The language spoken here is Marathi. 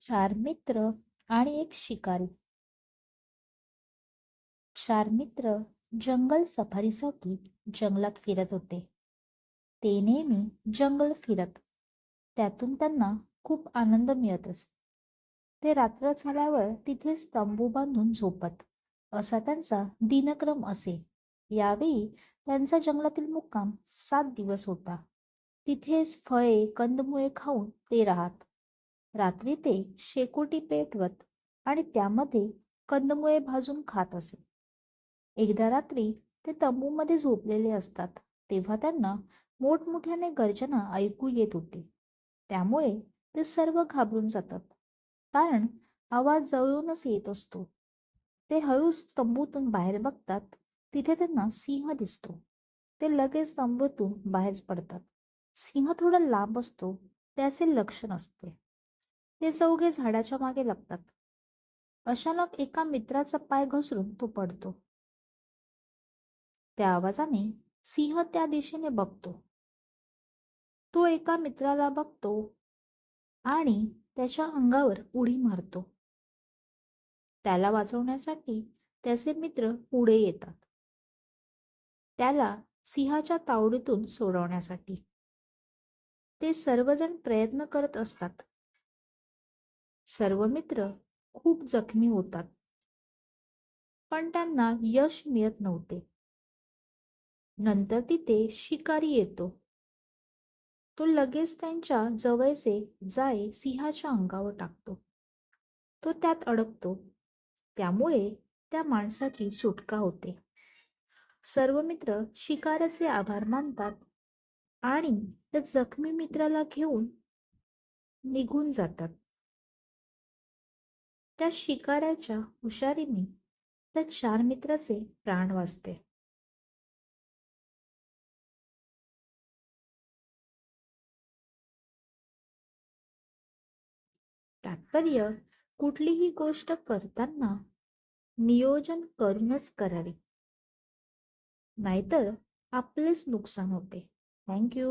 चार मित्र आणि एक शिकारी. चार मित्र जंगल सफारीसाठी जंगलात फिरत होते. ते नेहमी जंगल फिरत, त्यातून त्यांना खूप आनंद मिळत असे. ते रात्र झाल्यावर तिथेच तंबू बांधून झोपत, असा त्यांचा दिनक्रम असे. यावेळी त्यांचा जंगलातील मुक्काम 7 दिवस होता. तिथेच फळे कंदमुळे खाऊन ते राहत. रात्री ते शेकोटी पेटवत आणि त्यामध्ये कंदमुळे भाजून खात असे. एकदा रात्री ते तंबूमध्ये झोपलेले असतात, तेव्हा त्यांना मोठमोठ्याने गर्जना ऐकू येत होती. त्यामुळे ते सर्व घाबरून जातात, कारण आवाज जवळूनच येत असतो. ते हळूच तंबूतून बाहेर बघतात. तिथे त्यांना सिंह दिसतो. ते लगेच तंबूतून बाहेर पडतात. सिंह थोडा लांब असतो, त्याचे लक्ष नसते. ते चौघे झाडाच्या मागे लपतात. अचानक एका मित्राचा पाय घसरून तो पडतो. त्या आवाजाने सिंह त्या दिशेने बघतो. तो एका मित्राला बघतो आणि त्याच्या अंगावर उडी मारतो. त्याला वाचवण्यासाठी त्याचे मित्र पुढे येतात. त्याला सिंहाच्या तावडीतून सोडवण्यासाठी ते सर्वजण प्रयत्न करत असतात. सर्व मित्र खूप जखमी होतात, पण त्यांना यश मिळत नव्हते. नंतर तिथे शिकारी येतो. तो लगेच त्यांच्या जवळचे जाळे सिंहाच्या अंगावर टाकतो. तो त्यात अडकतो. त्यामुळे त्या माणसाची सुटका होते. सर्व मित्र शिकाऱ्याचे आभार मानतात आणि त्या जखमी मित्राला घेऊन निघून जातात. त्या शिकाऱ्याच्या हुशारीने त्या चार मित्राचे प्राण वाचते. तात्पर्य: कुठलीही गोष्ट करताना नियोजन करूनच करावी, नाहीतर आपलेच नुकसान होते. Thank you.